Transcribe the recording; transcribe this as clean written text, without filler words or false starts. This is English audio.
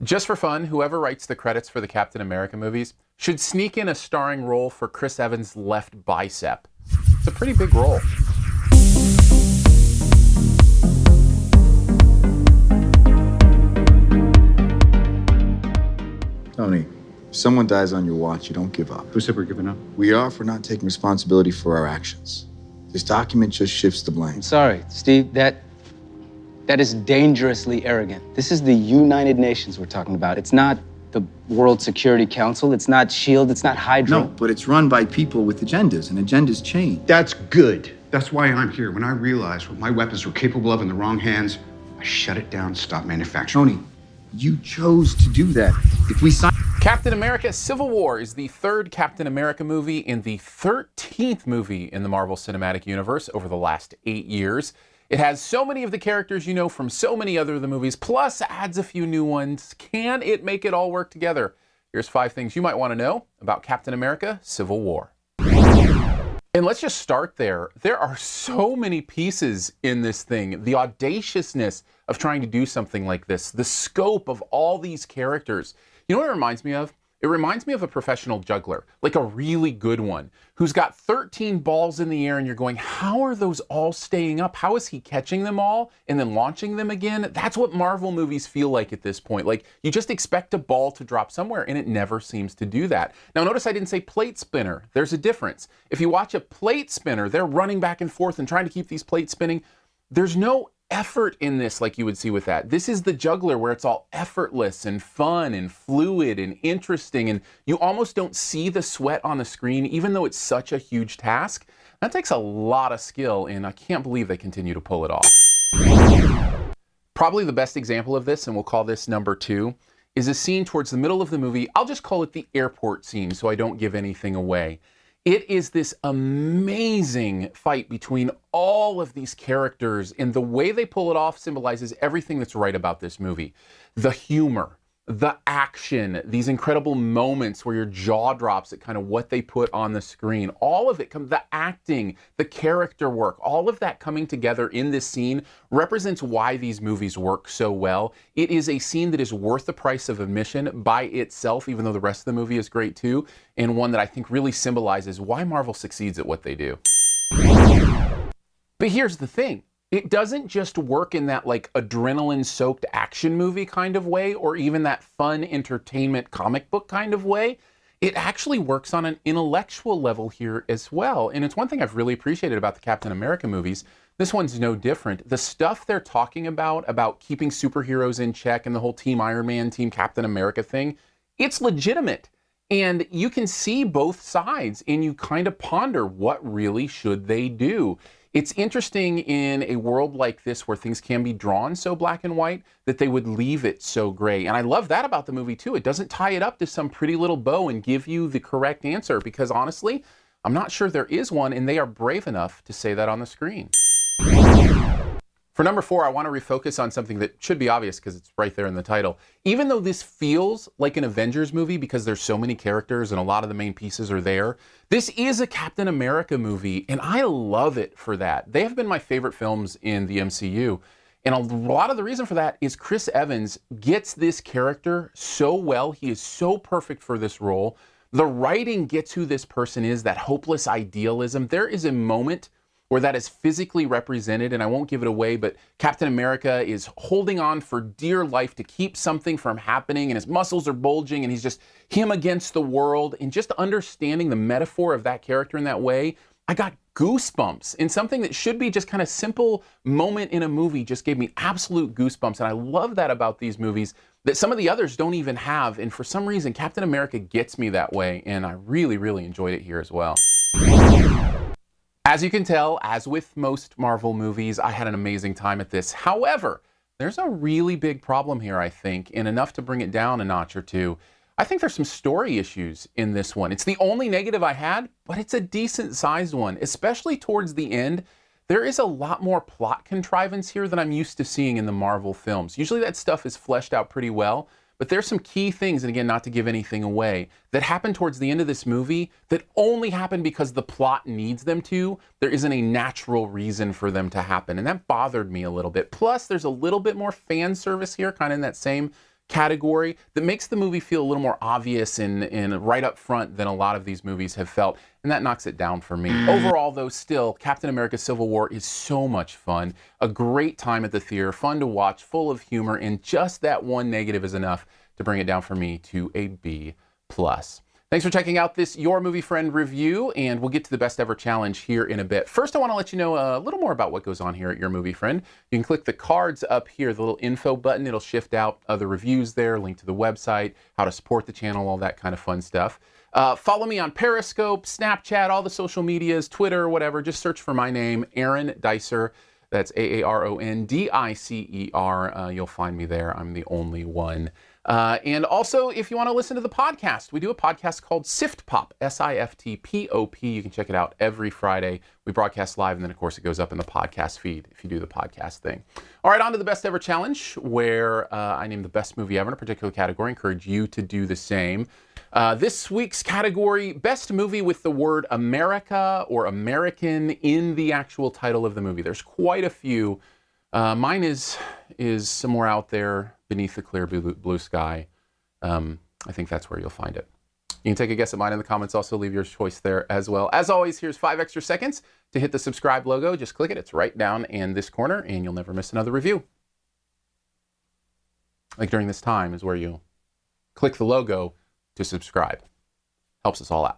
Just for fun, whoever writes the credits for the Captain America movies should sneak in a starring role for Chris Evans' left bicep. It's a pretty big role. Tony, if someone dies on your watch, you don't give up. Who said we're giving up? We are for not taking responsibility for our actions. This document just shifts the blame. I'm sorry, Steve, that is dangerously arrogant. This is the United Nations we're talking about. It's not the World Security Council. It's not SHIELD. It's not Hydra. No, but it's run by people with agendas, and agendas change. That's good. That's why I'm here. When I realized what my weapons were capable of in the wrong hands, I shut it down, stopped manufacturing. Tony, you chose to do that. If we sign... Captain America Civil War is the third Captain America movie and the 13th movie in the Marvel Cinematic Universe over the last 8 years. It has so many of the characters you know from so many other of the movies, plus adds a few new ones. Can it make it all work together? Here's 5 things you might want to know about Captain America Civil War. And let's just start there. There are so many pieces in this thing. The audaciousness of trying to do something like this, the scope of all these characters. You know what it reminds me of? It reminds me of a professional juggler, like a really good one, who's got 13 balls in the air and you're going, how are those all staying up? How is he catching them all and then launching them again? That's what Marvel movies feel like at this point. Like, you just expect a ball to drop somewhere and it never seems to do that. Now, notice I didn't say plate spinner. There's a difference. If you watch a plate spinner, they're running back and forth and trying to keep these plates spinning. There's no effort in this like you would see with that. This is the juggler where it's all effortless and fun and fluid and interesting, and you almost don't see the sweat on the screen even though it's such a huge task. That takes a lot of skill, and I can't believe they continue to pull it off. Probably the best example of this, and we'll call this number 2, is a scene towards the middle of the movie. I'll just call it the airport scene so I don't give anything away. It is this amazing fight between all of these characters, and the way they pull it off symbolizes everything that's right about this movie. The humor, the action, these incredible moments where your jaw drops at kind of what they put on the screen. All of it, the acting, the character work, all of that coming together in this scene represents why these movies work so well. It is a scene that is worth the price of admission by itself, even though the rest of the movie is great too, and one that I think really symbolizes why Marvel succeeds at what they do. But here's the thing. It doesn't just work in that like adrenaline-soaked action movie kind of way, or even that fun entertainment comic book kind of way. It actually works on an intellectual level here as well. And it's one thing I've really appreciated about the Captain America movies. This one's no different. The stuff they're talking about keeping superheroes in check and the whole Team Iron Man, Team Captain America thing, it's legitimate. And you can see both sides and you kind of ponder, what really should they do? It's interesting in a world like this where things can be drawn so black and white that they would leave it so gray. And I love that about the movie too. It doesn't tie it up to some pretty little bow and give you the correct answer, because honestly, I'm not sure there is one, and they are brave enough to say that on the screen. For number 4, I want to refocus on something that should be obvious because it's right there in the title. Even though this feels like an Avengers movie because there's so many characters and a lot of the main pieces are there, this is a Captain America movie, and I love it for that. They have been my favorite films in the MCU, and a lot of the reason for that is Chris Evans gets this character so well. He is so perfect for this role. The writing gets who this person is, that hopeless idealism. There is a moment where that is physically represented, and I won't give it away, but Captain America is holding on for dear life to keep something from happening, and his muscles are bulging, and he's just him against the world. And just understanding the metaphor of that character in that way, I got goosebumps. And something that should be just kind of simple moment in a movie just gave me absolute goosebumps. And I love that about these movies that some of the others don't even have. And for some reason, Captain America gets me that way, and I really, really enjoyed it here as well. As you can tell, as with most Marvel movies, I had an amazing time at this. However, there's a really big problem here, I think, and enough to bring it down a notch or two. I think there's some story issues in this one. It's the only negative I had, but it's a decent sized one, especially towards the end. There is a lot more plot contrivance here than I'm used to seeing in the Marvel films. Usually that stuff is fleshed out pretty well, but there's some key things, and again, not to give anything away, that happen towards the end of this movie that only happen because the plot needs them to. There isn't a natural reason for them to happen, and that bothered me a little bit. Plus, there's a little bit more fan service here, kind of in that same category that makes the movie feel a little more obvious and right up front than a lot of these movies have felt, and that knocks it down for me. Overall, though, still, Captain America Civil War is so much fun, a great time at the theater, fun to watch, full of humor, and just that one negative is enough to bring it down for me to a B+. Thanks for checking out this Your Movie Friend review, and we'll get to the Best Ever Challenge here in a bit. First, I want to let you know a little more about what goes on here at Your Movie Friend. You can click the cards up here, the little info button. It'll shift out other reviews there, link to the website, how to support the channel, all that kind of fun stuff. Follow me on Periscope, Snapchat, all the social medias, Twitter, whatever. Just search for my name, Aaron Dicer. That's AARONDICER. You'll find me there. I'm the only one. And also, if you want to listen to the podcast, we do a podcast called SiftPop, SiftPop. You can check it out every Friday. We broadcast live, and then, of course, it goes up in the podcast feed if you do the podcast thing. All right, on to the Best Ever Challenge, where I name the best movie ever in a particular category. I encourage you to do the same. This week's category, Best Movie with the word America or American in the actual title of the movie. There's quite a few. Mine is somewhere out there beneath the clear blue sky. I think that's where you'll find it. You can take a guess at mine in the comments. Also leave your choice there as well. As always, here's 5 extra seconds to hit the subscribe logo. Just click it. It's right down in this corner, and you'll never miss another review. Like during this time is where you click the logo to subscribe. Helps us all out.